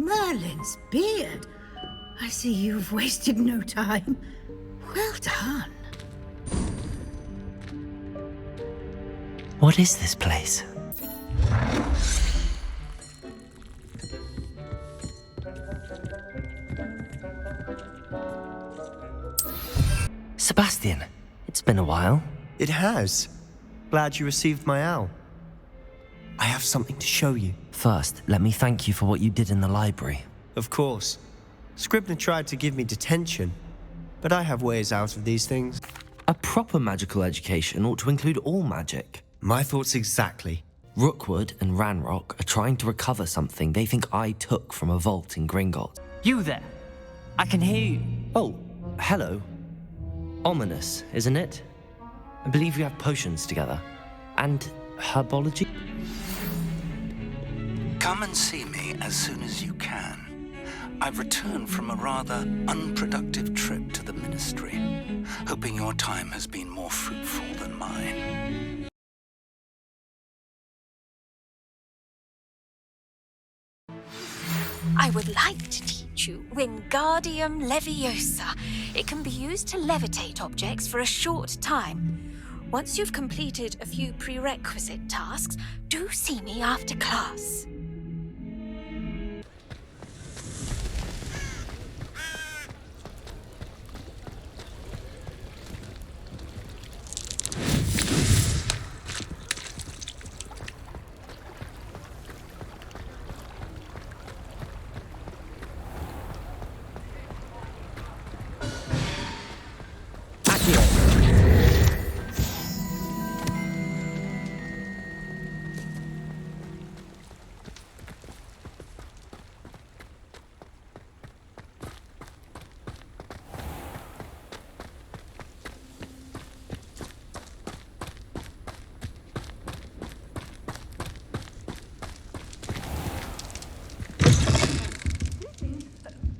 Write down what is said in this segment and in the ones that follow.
Merlin's beard. I see you've wasted no time. Well done. What is this place? Sebastian, it's been a while. It has. Glad you received my owl. I have something to show you. First, let me thank you for what you did in the library. Of course. Scribner tried to give me detention, but I have ways out of these things. A proper magical education ought to include all magic. My thoughts exactly. Rookwood and Ranrock are trying to recover something they think I took from a vault in Gringotts. You there? I can hear you. Oh, hello. Ominous, isn't it? I believe we have potions together. And herbology? Come and see me as soon as you can. I've returned from a rather unproductive trip to the Ministry, hoping your time has been more fruitful than mine. I would like to teach you Wingardium Leviosa. It can be used to levitate objects for a short time. Once you've completed a few prerequisite tasks, do see me after class.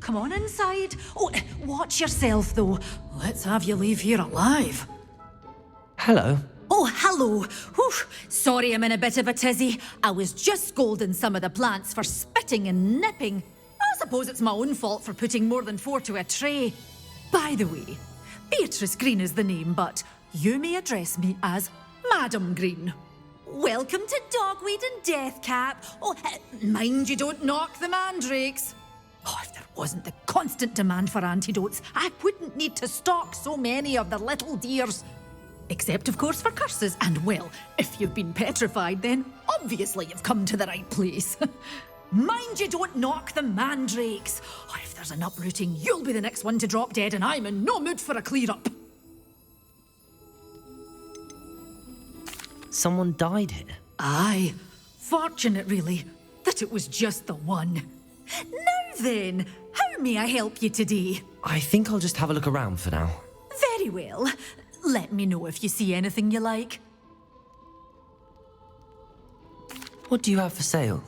Come on inside. Oh, watch yourself, though. Let's have you leave here alive. Hello. Oh, hello. Whew. Sorry I'm in a bit of a tizzy. I was just scolding some of the plants for spitting and nipping. I suppose it's my own fault for putting more than 4 to a tray. By the way, Beatrice Green is the name, but you may address me as Madam Green. Welcome to Dogweed and Deathcap. Oh, mind you don't knock the mandrakes. Oh, if there wasn't the constant demand for antidotes, I wouldn't need to stock so many of the little dears. Except, of course, for curses. And, well, if you've been petrified, then obviously you've come to the right place. Mind you don't knock the mandrakes. Oh, if there's an uprooting, you'll be the next one to drop dead, and I'm in no mood for a clear-up. Someone died here. Aye. Fortunate, really, that it was just the one. Now then, how may I help you today? I think I'll just have a look around for now. Very well. Let me know if you see anything you like. What do you have for sale?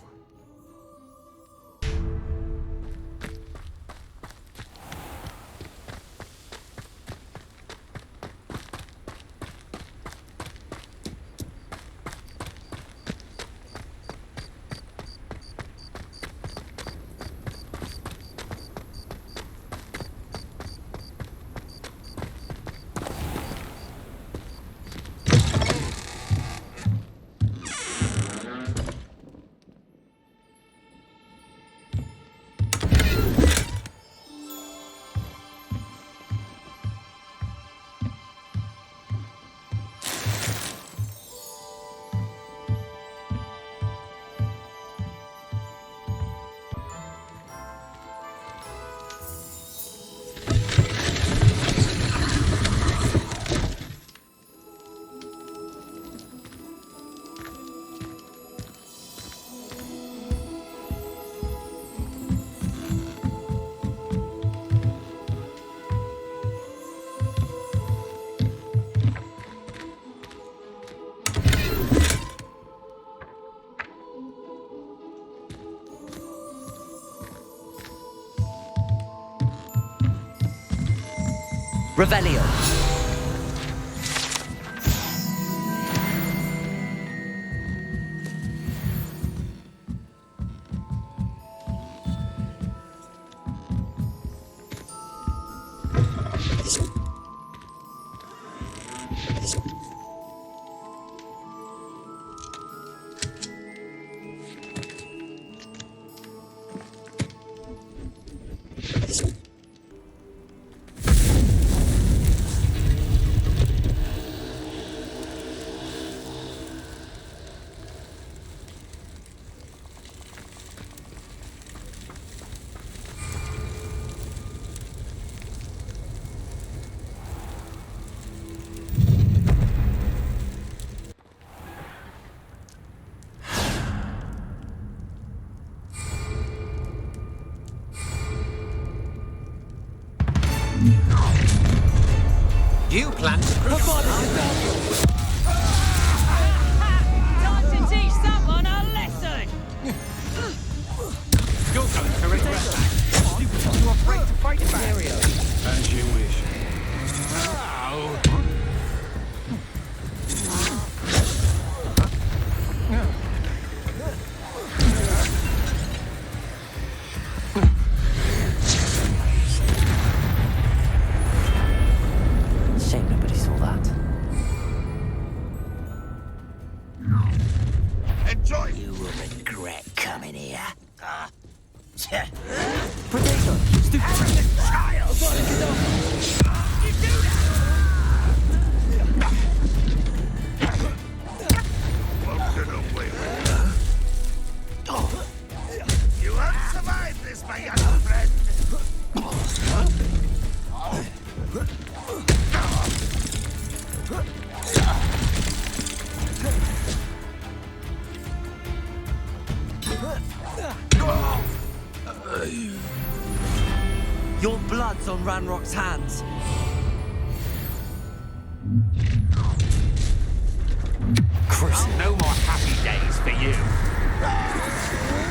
Revelio. You plan to Time to teach someone a lesson! You're going to regret that. You're afraid to fight back. As you wish. Shame nobody saw that. Enjoy! You will regret coming here. Potato! Stupid child! You won't survive this, my young friend! Your blood's on Ranrock's hands. Chris, no more happy days for you.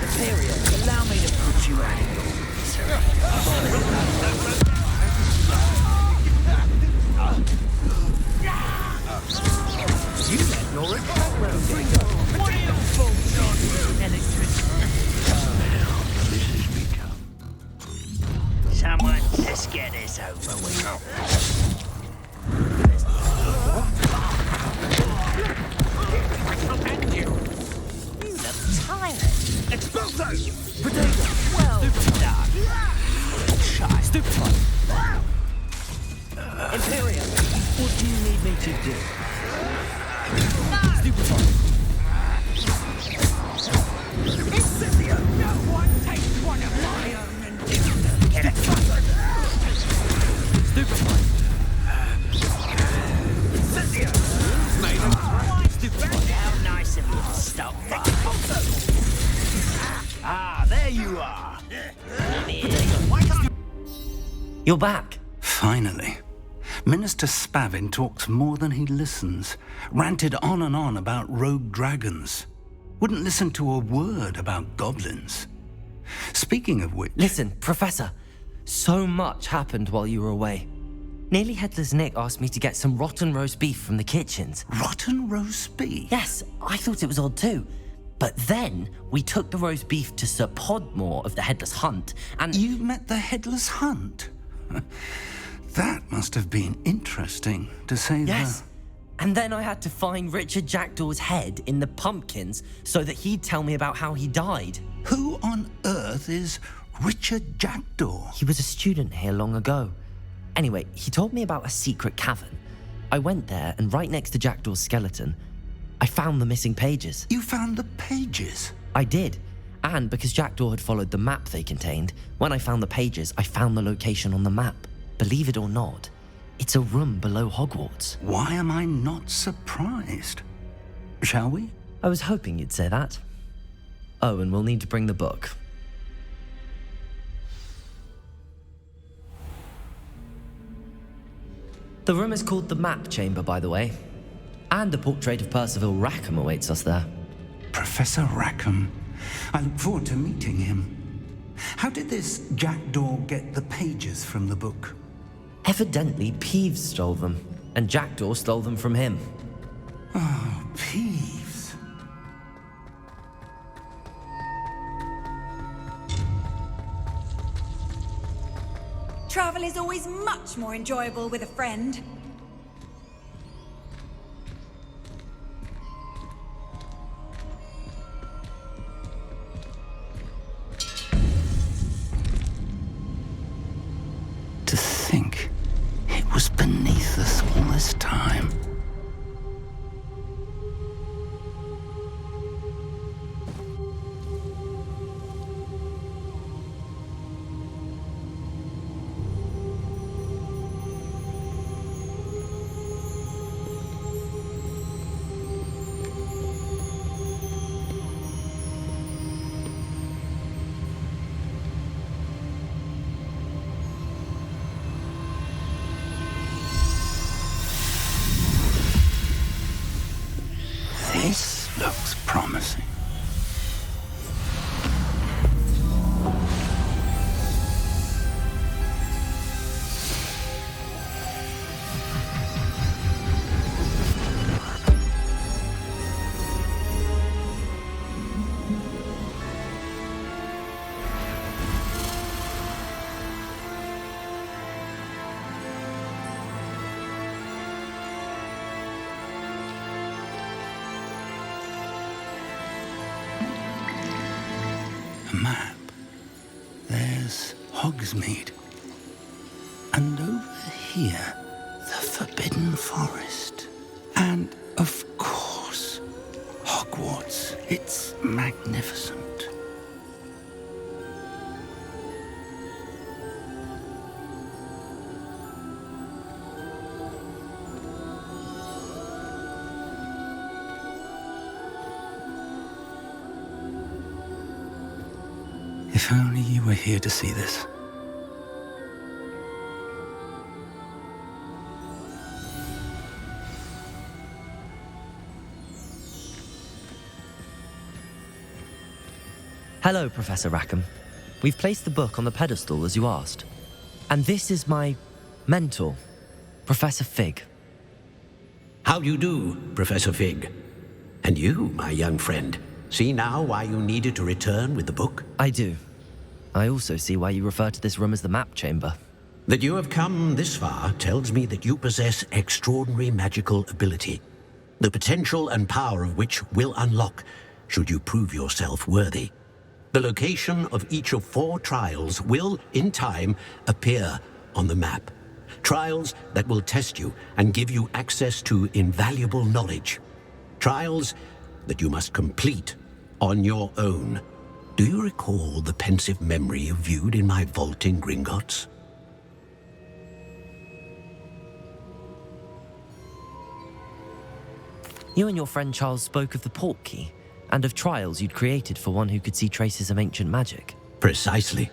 Imperial, allow me to put you out of your misery. You let your attack rotate. What are you fools on? Electricity. This has become. Someone just get this over with. And you. You look tired. Exploso! Potato! Well done. Shy. Stupid. Imperial, what do you need me to do? Stupid. Incendio! No one takes one of my own and get it. Stupid. Incendio! Made him. Why stupid? How nice of you to stop that. Ah, there you are. You're back. Finally. Minister Spavin talks more than he listens. Ranted on and on about rogue dragons. Wouldn't listen to a word about goblins. Speaking of which... Listen, Professor. So much happened while you were away. Nearly Headless Nick asked me to get some rotten roast beef from the kitchens. Rotten roast beef? Yes, I thought it was odd too. But then we took the roast beef to Sir Podmore of the Headless Hunt, and... You met the Headless Hunt? That must have been interesting, to say Yes. the... And then I had to find Richard Jackdaw's head in the pumpkins so that he'd tell me about how he died. Who on earth is Richard Jackdaw? He was a student here long ago. Anyway, he told me about a secret cavern. I went there, and right next to Jackdaw's skeleton, I found the missing pages. You found the pages? I did. And because Jackdaw had followed the map they contained, when I found the pages, I found the location on the map. Believe it or not, it's a room below Hogwarts. Why am I not surprised? Shall we? I was hoping you'd say that. Oh, and we'll need to bring the book. The room is called the Map Chamber, by the way. And a portrait of Percival Rackham awaits us there. Professor Rackham. I look forward to meeting him. How did this Jackdaw get the pages from the book? Evidently, Peeves stole them, and Jackdaw stole them from him. Oh, Peeves. Travel is always much more enjoyable with a friend. To think it was beneath us all this time. there's Hogsmeade. And over here, the Forbidden Forest. And, of course, Hogwarts. It's magnificent. If only you were here to see this. Hello, Professor Rackham. We've placed the book on the pedestal as you asked. And this is my mentor, Professor Fig. How do you do, Professor Fig? And you, my young friend, see now why you needed to return with the book? I do. I also see why you refer to this room as the map chamber. That you have come this far tells me that you possess extraordinary magical ability, the potential and power of which will unlock should you prove yourself worthy. The location of each of 4 trials will, in time, appear on the map. Trials that will test you and give you access to invaluable knowledge. Trials that you must complete on your own. Do you recall the pensive memory you viewed in my vault in Gringotts? You and your friend Charles spoke of the port key, and of trials you'd created for one who could see traces of ancient magic. Precisely.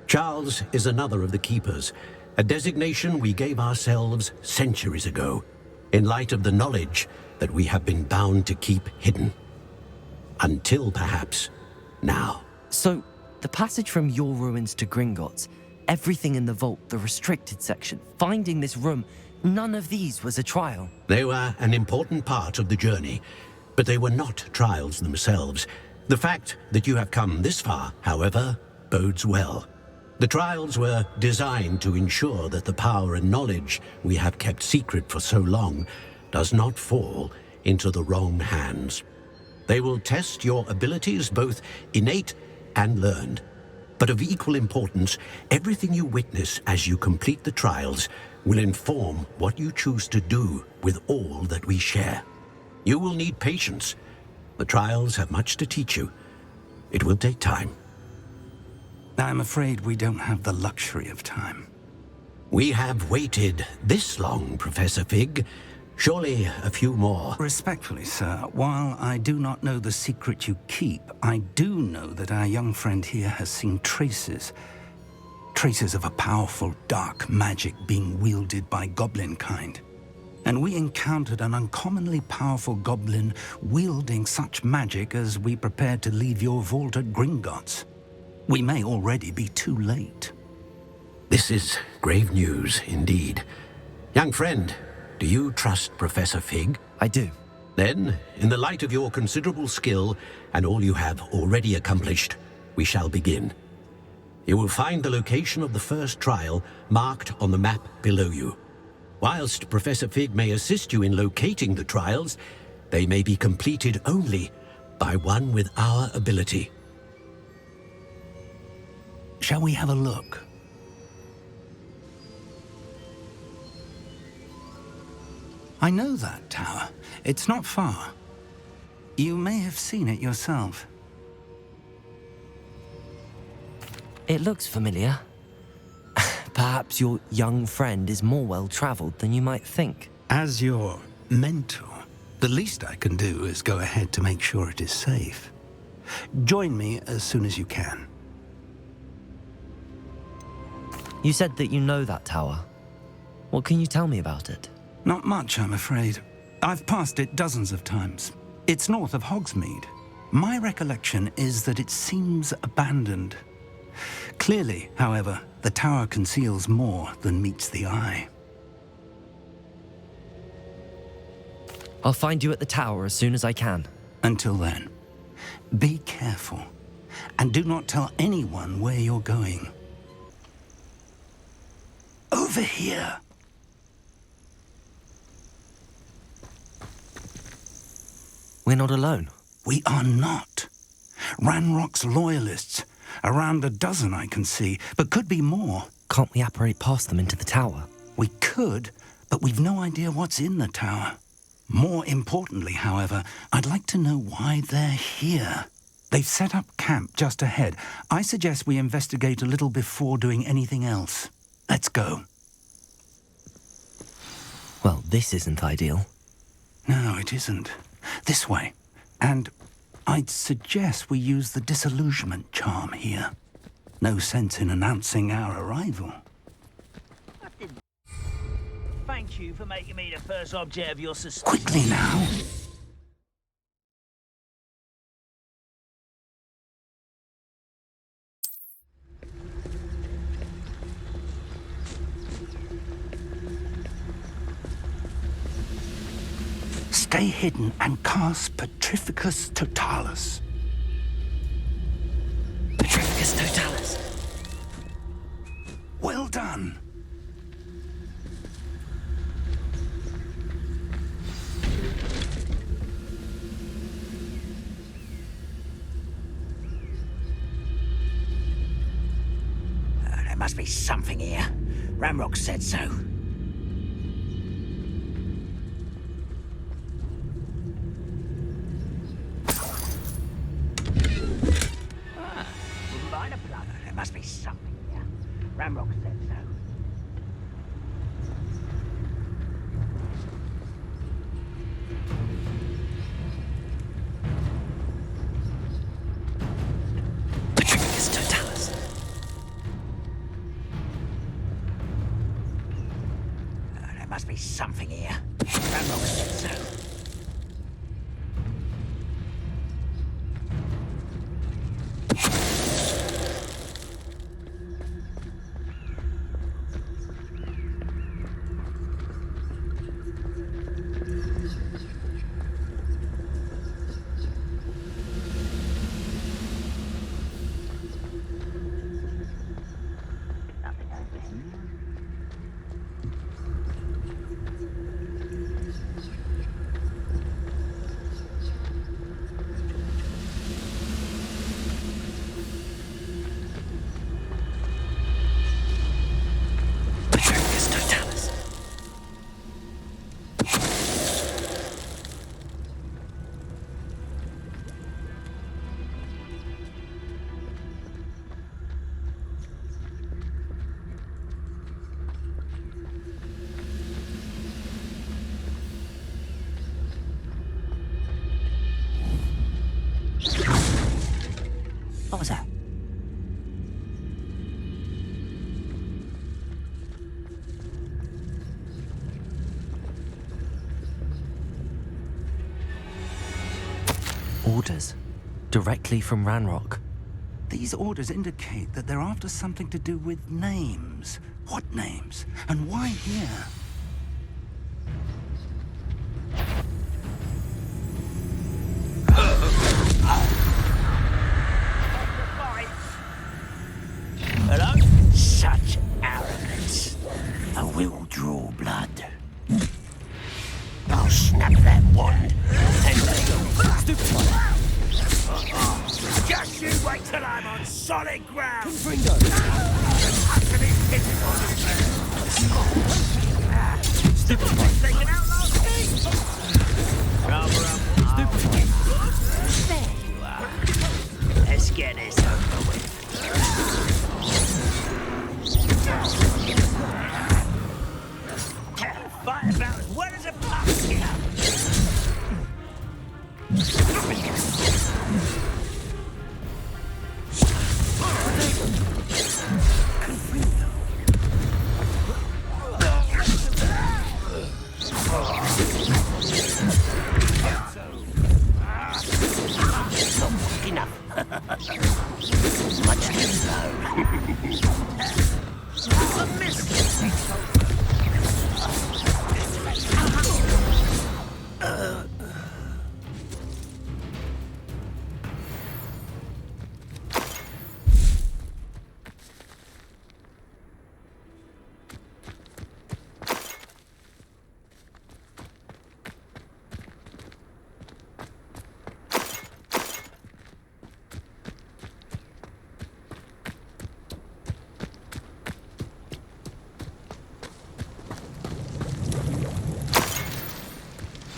Charles is another of the Keepers, a designation we gave ourselves centuries ago, in light of the knowledge that we have been bound to keep hidden. Until, perhaps, now. So, the passage from your ruins to Gringotts, everything in the vault, the restricted section, finding this room, none of these was a trial. They were an important part of the journey, but they were not trials themselves. The fact that you have come this far, however, bodes well. The trials were designed to ensure that the power and knowledge we have kept secret for so long does not fall into the wrong hands. They will test your abilities, both innate and learned. But of equal importance, everything you witness as you complete the trials will inform what you choose to do with all that we share. You will need patience. The trials have much to teach you. It will take time. I'm afraid we don't have the luxury of time. We have waited this long, Professor Fig. Surely a few more. Respectfully, sir, while I do not know the secret you keep, I do know that our young friend here has seen traces. Traces of a powerful dark magic being wielded by goblin kind. And we encountered an uncommonly powerful goblin wielding such magic as we prepared to leave your vault at Gringotts. We may already be too late. This is grave news indeed. Young friend, do you trust Professor Fig? I do. Then, in the light of your considerable skill and all you have already accomplished, we shall begin. You will find the location of the first trial marked on the map below you. Whilst Professor Fig may assist you in locating the trials, they may be completed only by one with our ability. Shall we have a look? I know that tower. It's not far. You may have seen it yourself. It looks familiar. Perhaps your young friend is more well-traveled than you might think. As your mentor, the least I can do is go ahead to make sure it is safe. Join me as soon as you can. You said that you know that tower. What can you tell me about it? Not much, I'm afraid. I've passed it dozens of times. It's north of Hogsmeade. My recollection is that it seems abandoned. Clearly, however, the tower conceals more than meets the eye. I'll find you at the tower as soon as I can. Until then, be careful, and do not tell anyone where you're going. Over here. We're not alone. We are not. Ranrock's loyalists, Around a dozen I can see, but could be more. Can't we apparate past them into the tower? We could, but we've no idea what's in the tower. More importantly, however, I'd like to know why they're here. They've set up camp just ahead. I suggest we investigate a little before doing anything else. Let's go. Well, this isn't ideal. No, it isn't. This way. And I'd suggest we use the disillusionment charm here. No sense in announcing our arrival. Thank you for making me the first object of your suspicion. Quickly now. Stay hidden and cast Petrificus Totalis. Petrificus Totalis. Well done. There must be something here. Ramrock said so. Wouldn't mind a plug. There must be something here. Ramrock said so. Petrificus Totalis. There must be something here. Ramrock said so. Nothing over here. Petrificus Totalis. What was that? Orders. Directly from Ranrock. These orders indicate that they're after something to do with names. What names? And why here? Hello? Such arrogance. I will draw blood. I'll snap that wand and just you wait till I'm on solid ground. Stupid taken out last week. There you are. Let's get this over with. Fight about as well as a pup here. Enough. Much too slow.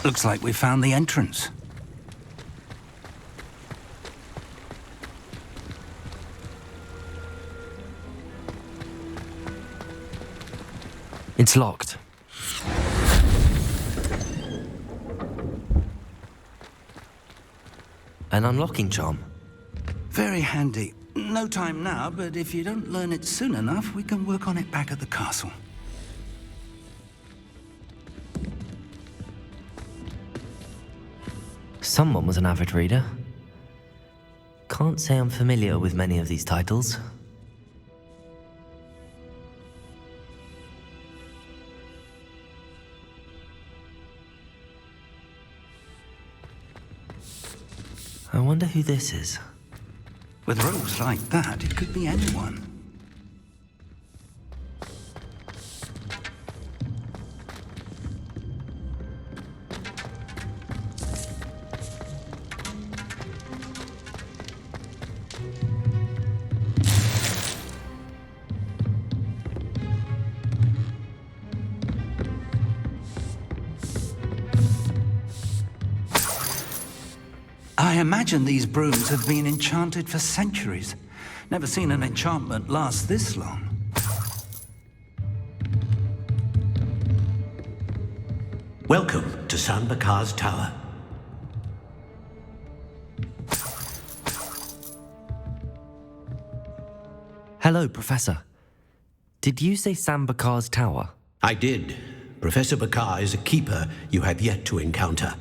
Looks like we found the entrance. It's locked. An unlocking charm. Very handy. No time now, but if you don't learn it soon enough, we can work on it back at the castle. Someone was an avid reader. Can't say I'm familiar with many of these titles. I wonder who this is. With robes like that, it could be anyone. I imagine these brooms have been enchanted for centuries. Never seen an enchantment last this long. Welcome to San Bakar's Tower. Hello, Professor. Did you say Sam Bakar's tower? I did. Professor Bakar is a keeper you have yet to encounter.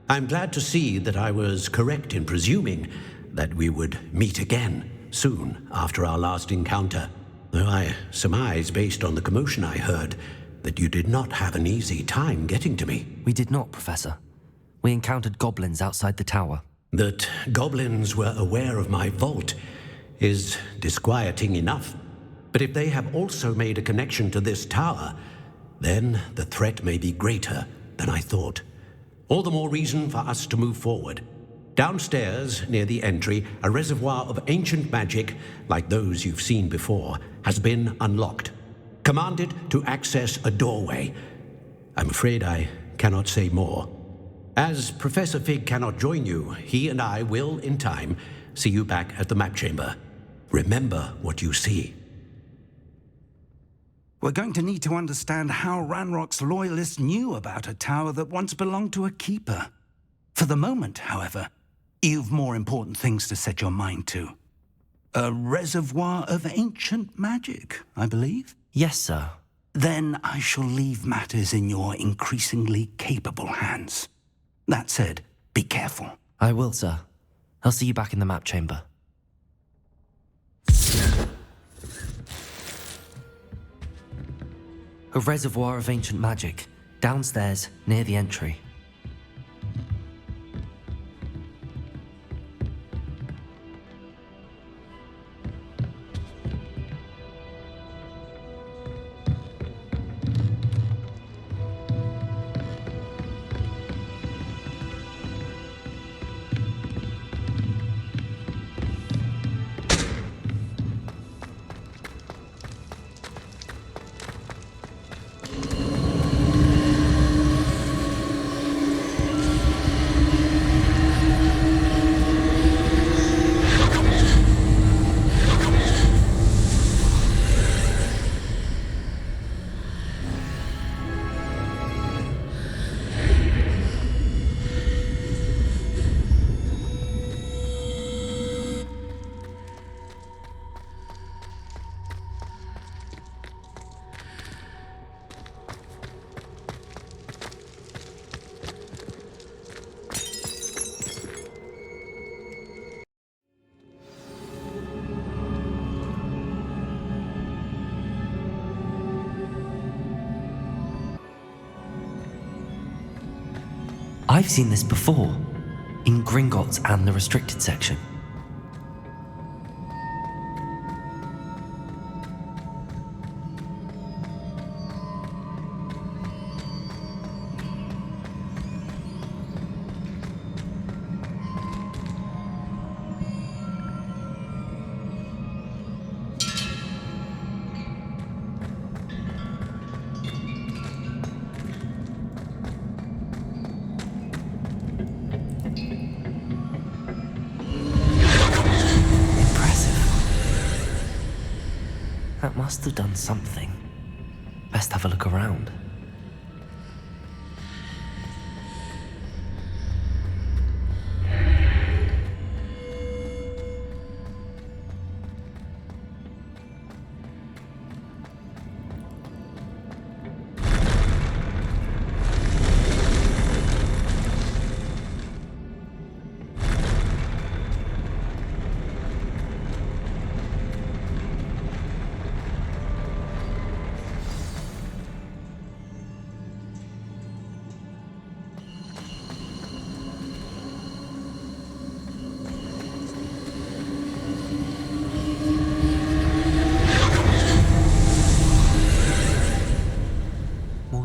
I'm glad to see that I was correct in presuming that we would meet again soon after our last encounter. Though I surmise, based on the commotion I heard, that you did not have an easy time getting to me. We did not, Professor. We encountered goblins outside the tower. That goblins were aware of my vault is disquieting enough. But if they have also made a connection to this tower, then the threat may be greater than I thought. All the more reason for us to move forward. Downstairs, near the entry, a reservoir of ancient magic, like those you've seen before, has been unlocked. Commanded to access a doorway. I'm afraid I cannot say more. As Professor Fig cannot join you, he and I will, in time, see you back at the map chamber. Remember what you see. We're going to need to understand how Ranrock's loyalists knew about a tower that once belonged to a keeper. For the moment, however, you've more important things to set your mind to. A reservoir of ancient magic, I believe? Yes, sir. Then I shall leave matters in your increasingly capable hands. That said, be careful. I will, sir. I'll see you back in the map chamber. A reservoir of ancient magic, downstairs, near the entry. I've seen this before, in Gringotts and the restricted section. must have done something. Best have a look around.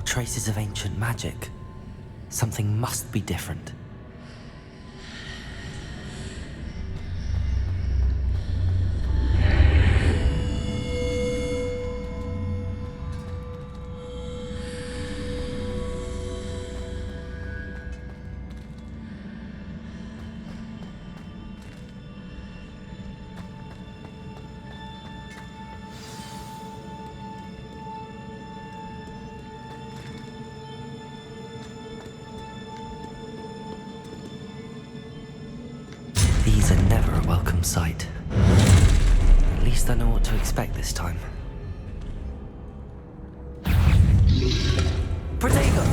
Traces of ancient magic. Something must be different. These are never a welcome sight. At least I know what to expect this time. Protego!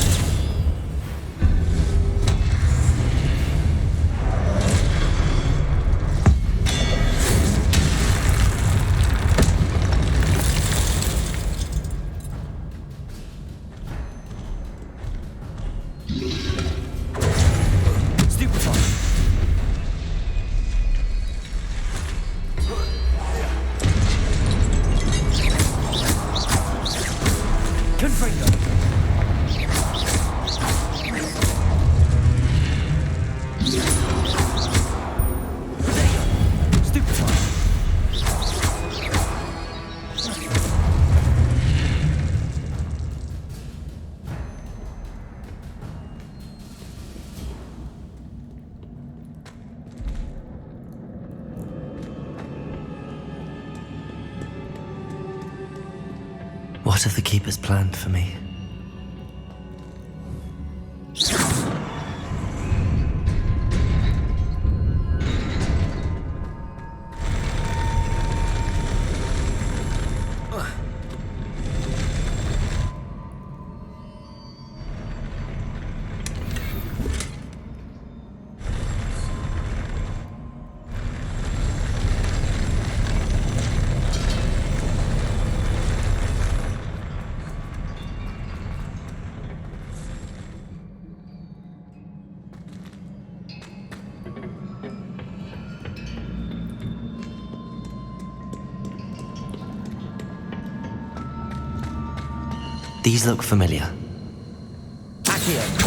What have the Keepers planned for me? These look familiar. Accio!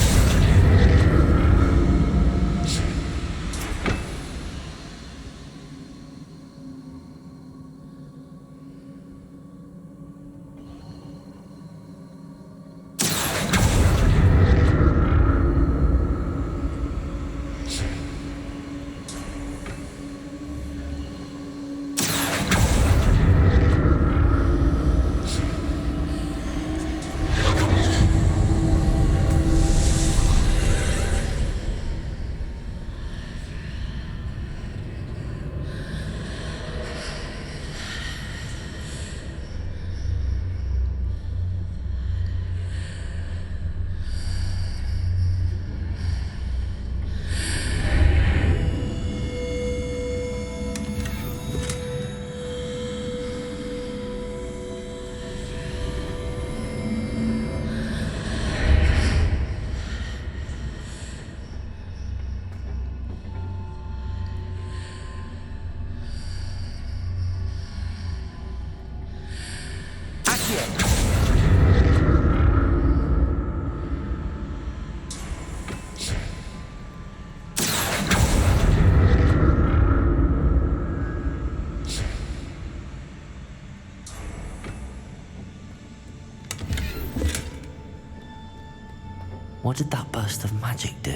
What did that burst of magic do?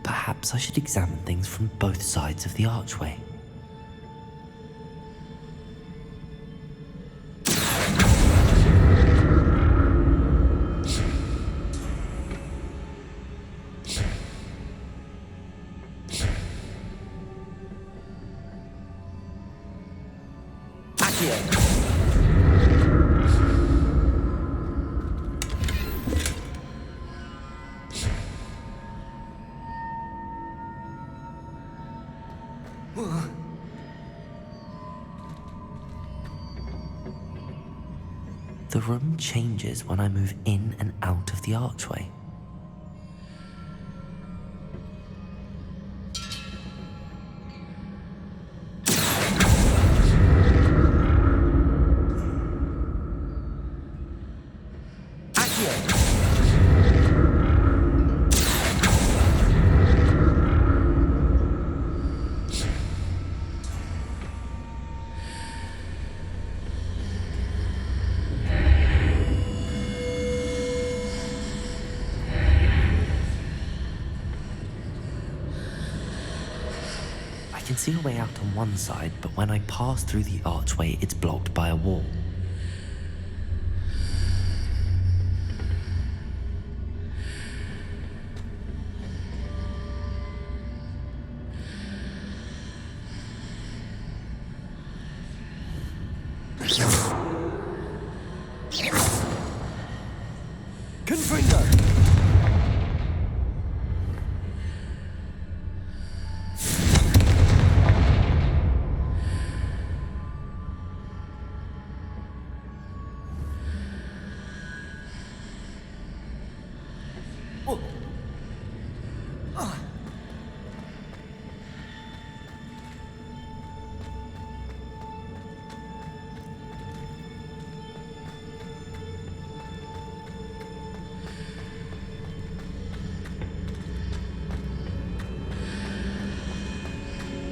Perhaps I should examine things from both sides of the archway. The room changes when I move in and out of the archway. I can see a way out on one side, but when I pass through the archway, it's blocked by a wall.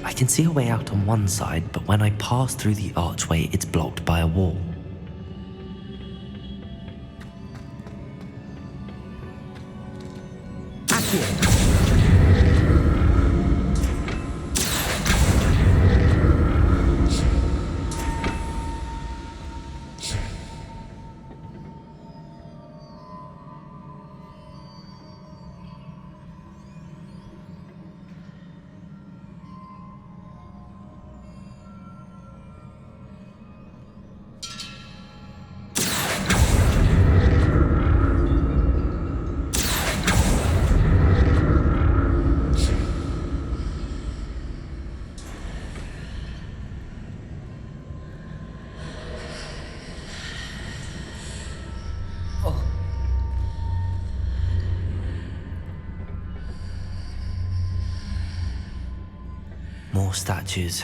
I can see a way out on one side, but when I pass through the archway, it's blocked by a wall. More statues.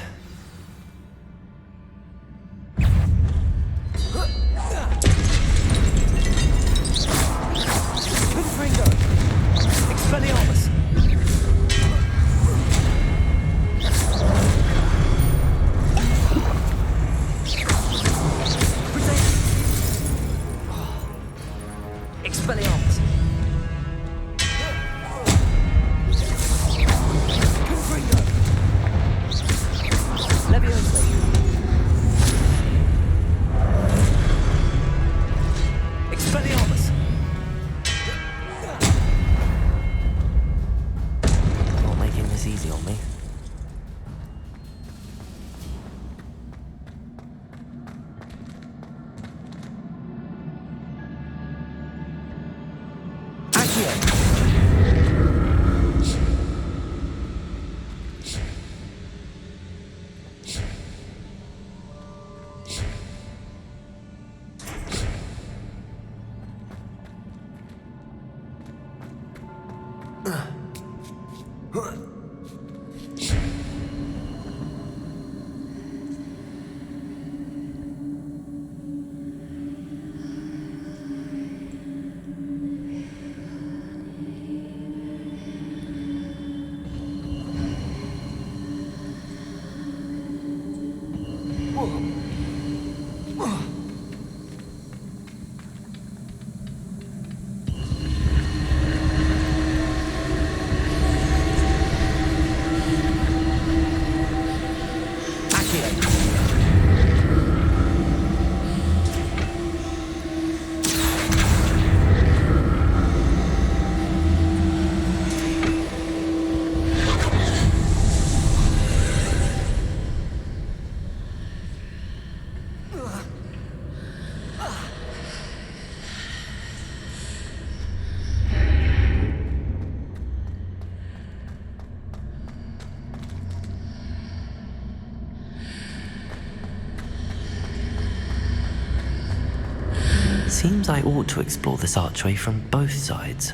Seems I ought to explore this archway from both sides.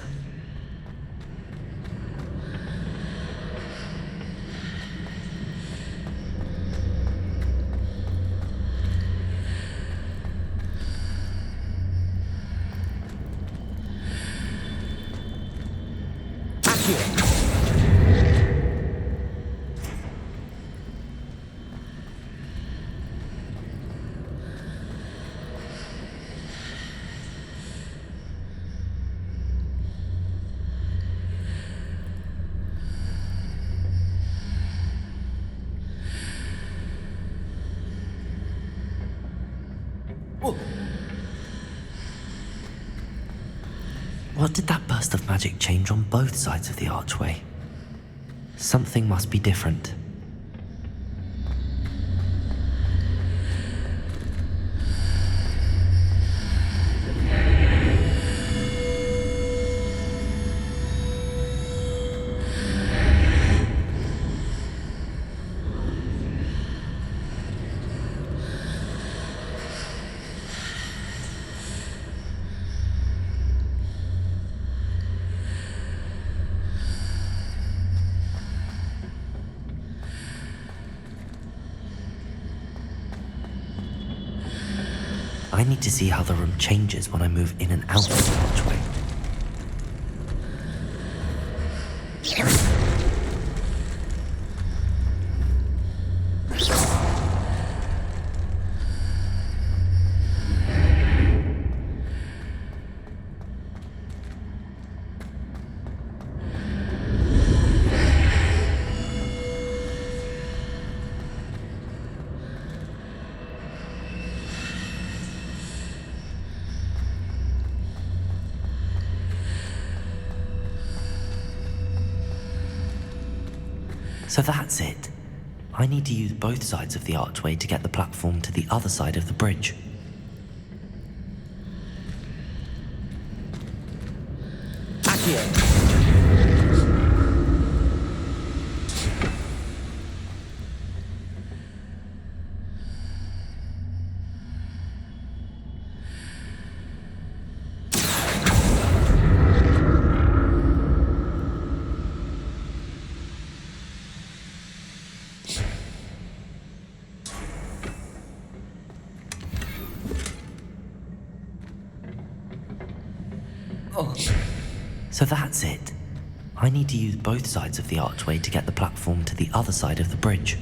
What did that burst of magic change on both sides of the archway? Something must be different. I need to see how the room changes when I move in and out of the archway. So that's it. I need to use both sides of the archway to get the platform to the other side of the bridge. So that's it. I need to use both sides of the archway to get the platform to the other side of the bridge.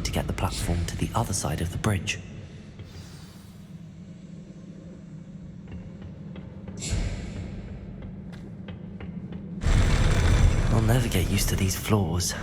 To get the platform to the other side of the bridge. I'll never get used to these floors.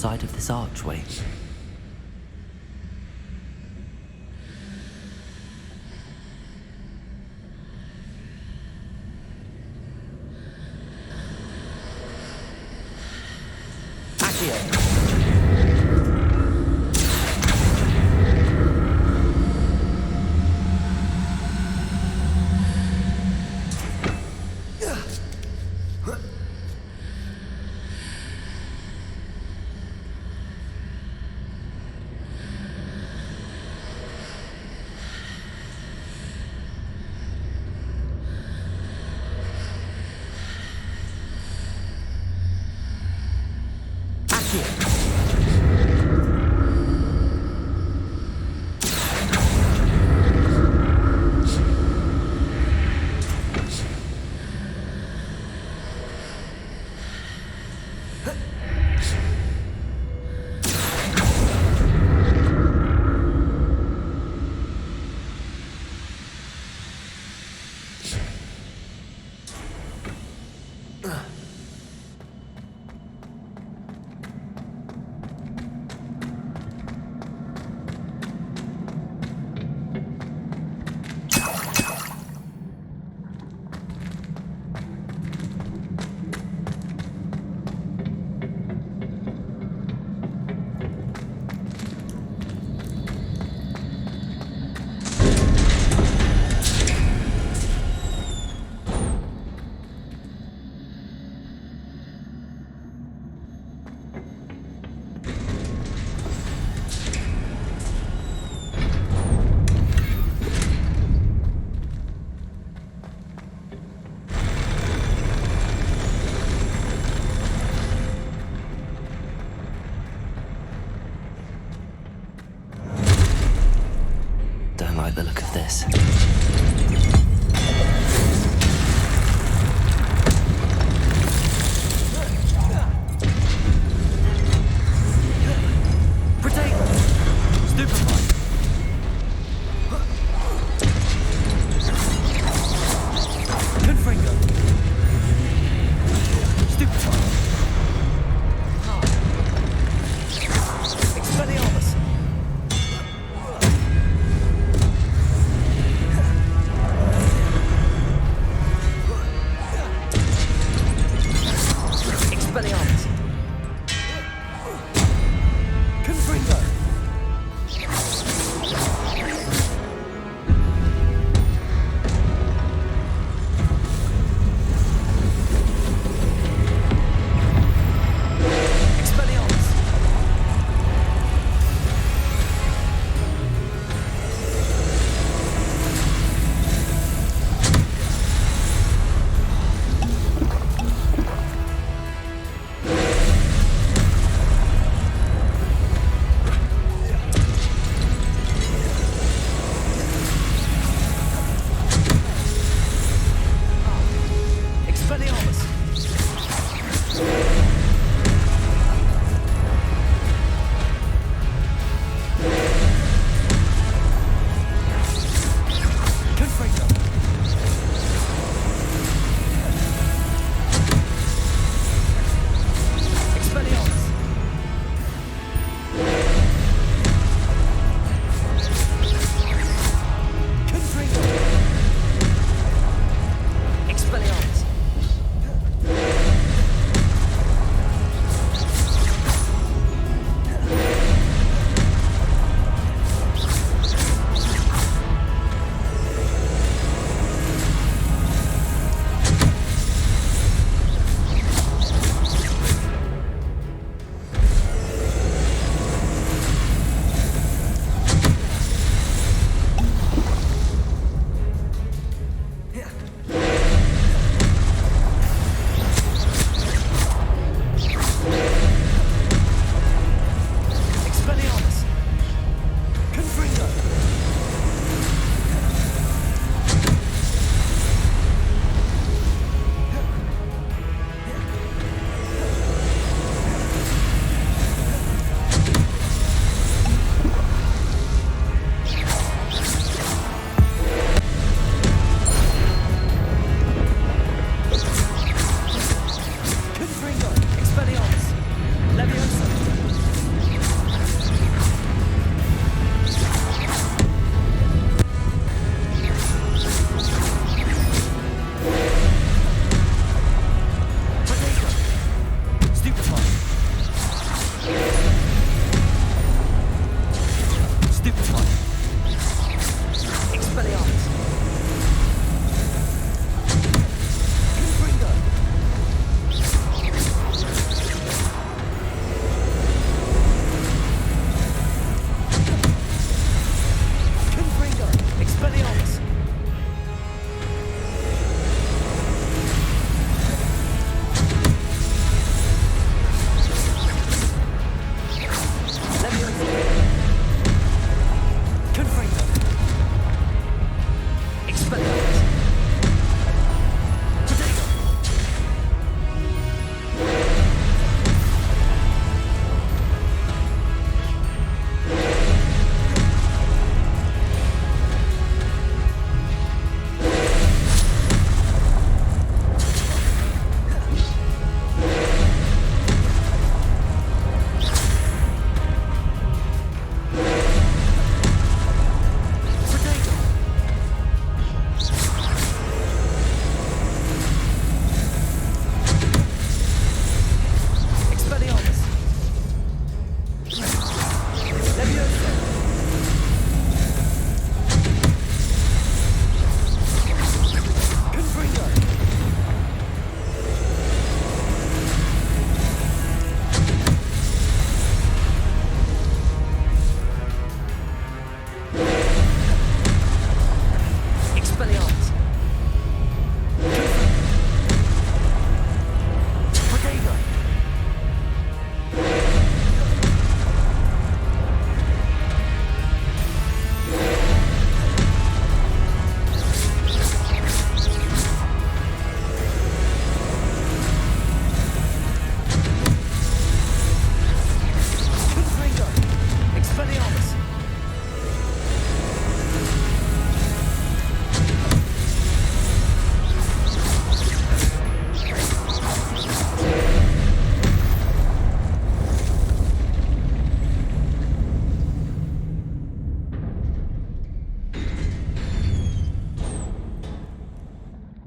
side of this archway. Don't like the look of this.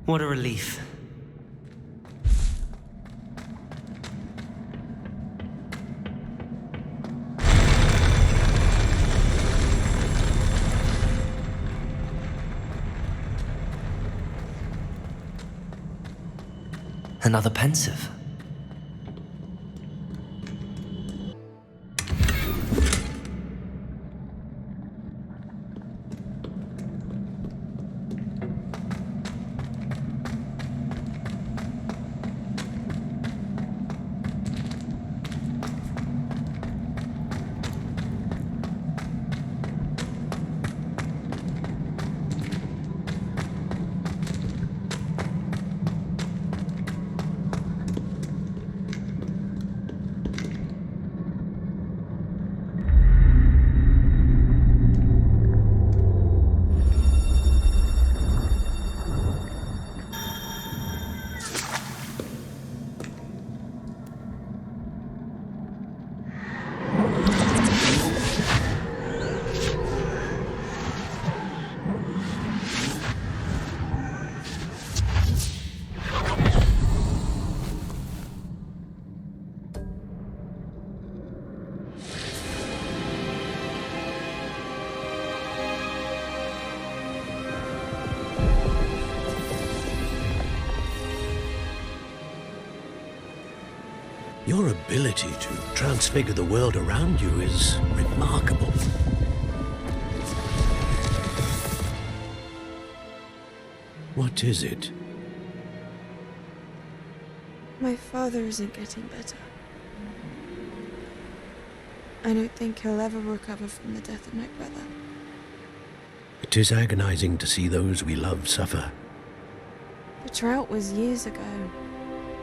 What a relief. Another pensive. Your ability to transfigure the world around you is remarkable. What is it? My father isn't getting better. I don't think he'll ever recover from the death of my brother. It is agonizing to see those we love suffer. The drought was years ago,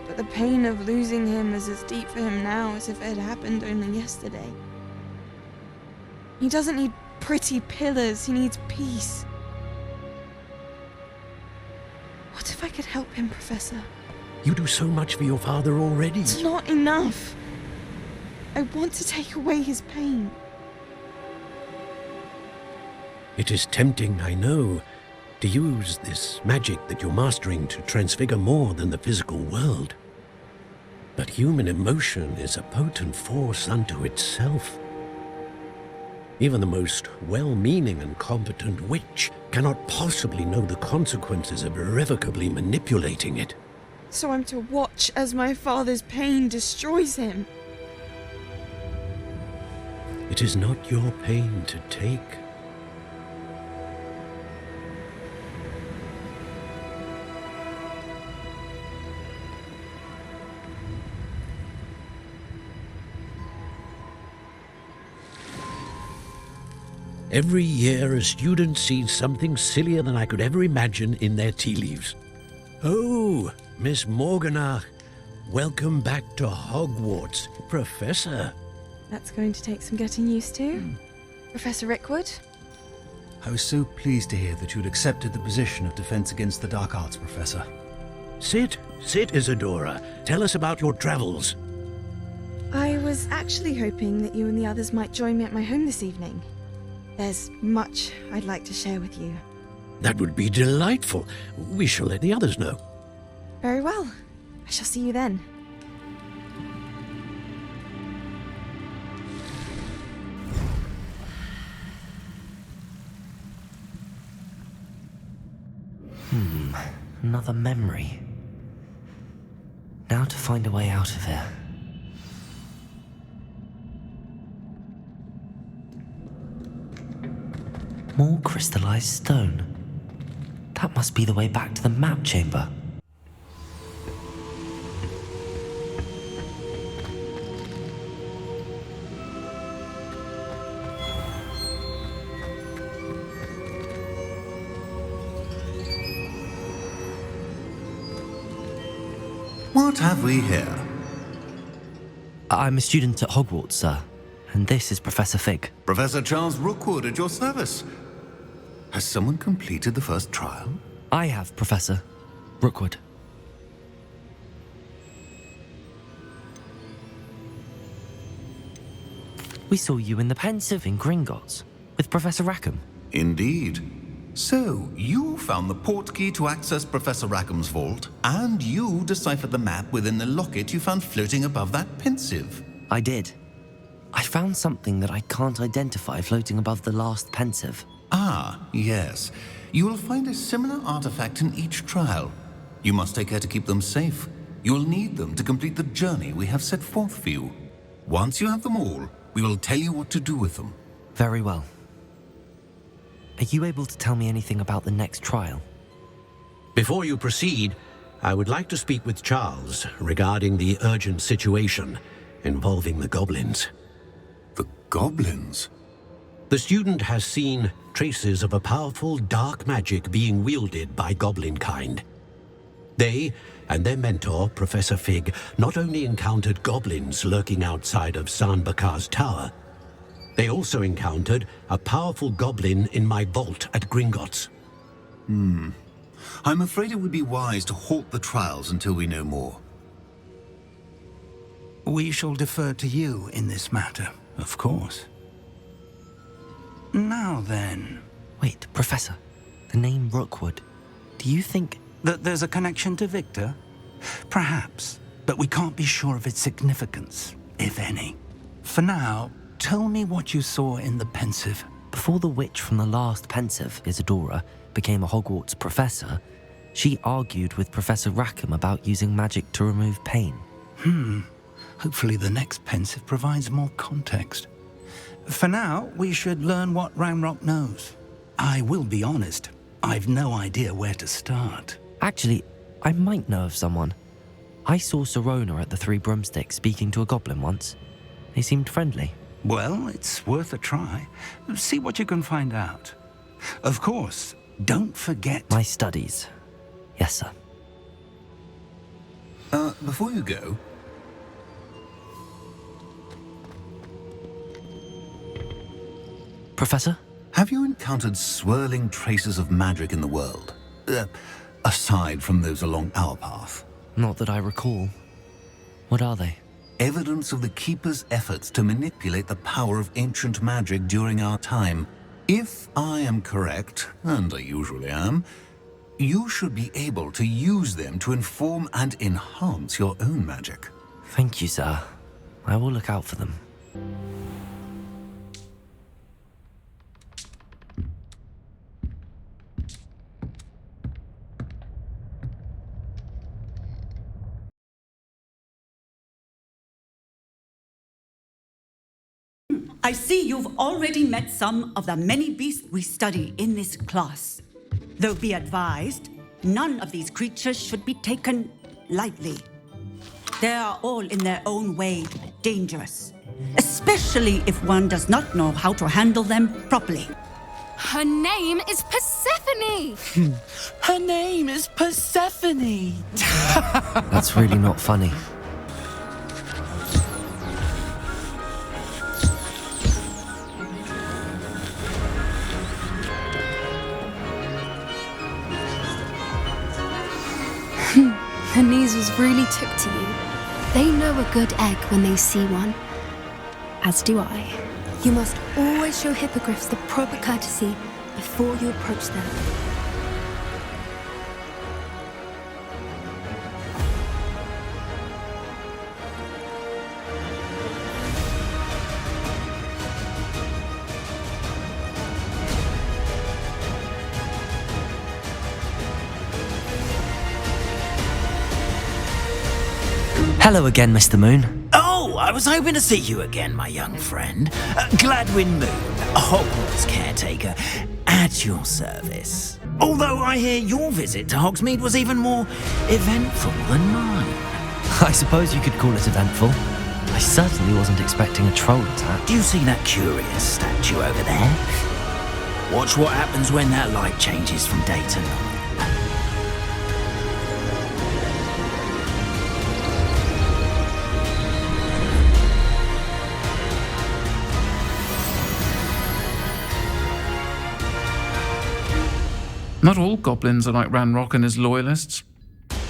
but the pain of losing him is as deep for him now as if it had happened only yesterday. He doesn't need pretty pillars, he needs peace. What if I could help him, Professor? You do so much for your father already. It's not enough. I want to take away his pain. It is tempting, I know, to use this magic that you're mastering to transfigure more than the physical world. But human emotion is a potent force unto itself. Even the most well-meaning and competent witch cannot possibly know the consequences of irrevocably manipulating it. So I'm to watch as my father's pain destroys him. It is not your pain to take. Every year, a student sees something sillier than I could ever imagine in their tea leaves. Oh, Miss Morganach, welcome back to Hogwarts, Professor. That's going to take some getting used to. Professor Rickwood? I was so pleased to hear that you'd accepted the position of Defense Against the Dark Arts, Professor. Sit, Isadora. Tell us about your travels. I was actually hoping that you and the others might join me at my home this evening. There's much I'd like to share with you. That would be delightful. We shall let the others know. Very well. I shall see you then. Another memory. Now to find a way out of here. More crystallized stone. That must be the way back to the map chamber. What have we here? I'm a student at Hogwarts, sir. And this is Professor Fig. Professor Charles Rookwood at your service. Has someone completed the first trial? I have, Professor Rookwood. We saw you in the pensive in Gringotts with Professor Rackham. Indeed. So, you found the port key to access Professor Rackham's vault, and you deciphered the map within the locket you found floating above that pensive. I did. I found something that I can't identify floating above the last pensive. Ah, yes. You will find a similar artifact in each trial. You must take care to keep them safe. You will need them to complete the journey we have set forth for you. Once you have them all, we will tell you what to do with them. Very well. Are you able to tell me anything about the next trial? Before you proceed, I would like to speak with Charles regarding the urgent situation involving the goblins. The goblins? The student has seen traces of a powerful dark magic being wielded by goblin kind. They and their mentor, Professor Fig, not only encountered goblins lurking outside of San Bakar's tower, they also encountered a powerful goblin in my vault at Gringotts. I'm afraid it would be wise to halt the trials until we know more. We shall defer to you in this matter, of course. Now then... Wait, Professor. The name Rookwood. Do you think... that there's a connection to Victor? Perhaps, but we can't be sure of its significance, if any. For now, tell me what you saw in the pensive. Before the witch from the last pensive, Isadora, became a Hogwarts professor, she argued with Professor Rackham about using magic to remove pain. Hopefully the next pensive provides more context. For now, we should learn what Ranrock knows. I will be honest, I've no idea where to start. Actually, I might know of someone. I saw Serona at the Three Broomsticks speaking to a goblin once. They seemed friendly. Well, it's worth a try. See what you can find out. Of course, don't forget... My studies. Yes, sir. Before you go... Professor? Have you encountered swirling traces of magic in the world? Aside from those along our path? Not that I recall. What are they? Evidence of the Keeper's efforts to manipulate the power of ancient magic during our time. If I am correct, and I usually am, you should be able to use them to inform and enhance your own magic. Thank you, sir. I will look out for them. I see you've already met some of the many beasts we study in this class. Though be advised, none of these creatures should be taken lightly. They are all in their own way dangerous, especially if one does not know how to handle them properly. Her name is Persephone! Her name is Persephone! That's really not funny. The Neasels really took to you. They know a good egg when they see one. As do I. You must always show hippogriffs the proper courtesy before you approach them. Hello again, Mr. Moon. Oh, I was hoping to see you again, my young friend. Gladwin Moon, Hogwarts caretaker, at your service. Although I hear your visit to Hogsmeade was even more eventful than mine. I suppose you could call it eventful. I certainly wasn't expecting a troll attack. Do you see that curious statue over there? Watch what happens when that light changes from day to night. Not all goblins are like Ranrock and his loyalists.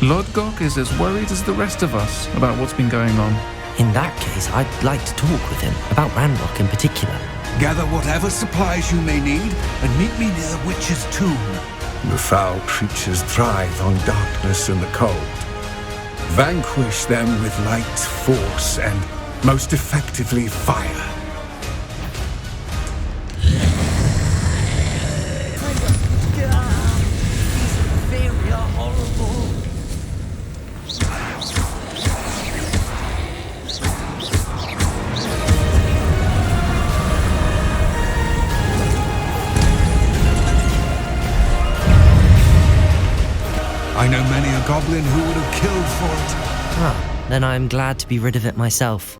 Lodgok is as worried as the rest of us about what's been going on. In that case, I'd like to talk with him about Ranrock in particular. Gather whatever supplies you may need and meet me near the witch's tomb. The foul creatures thrive on darkness and the cold. Vanquish them with light, force, and most effectively fire. I know many a goblin who would have killed for it. Ah, then I'm glad to be rid of it myself.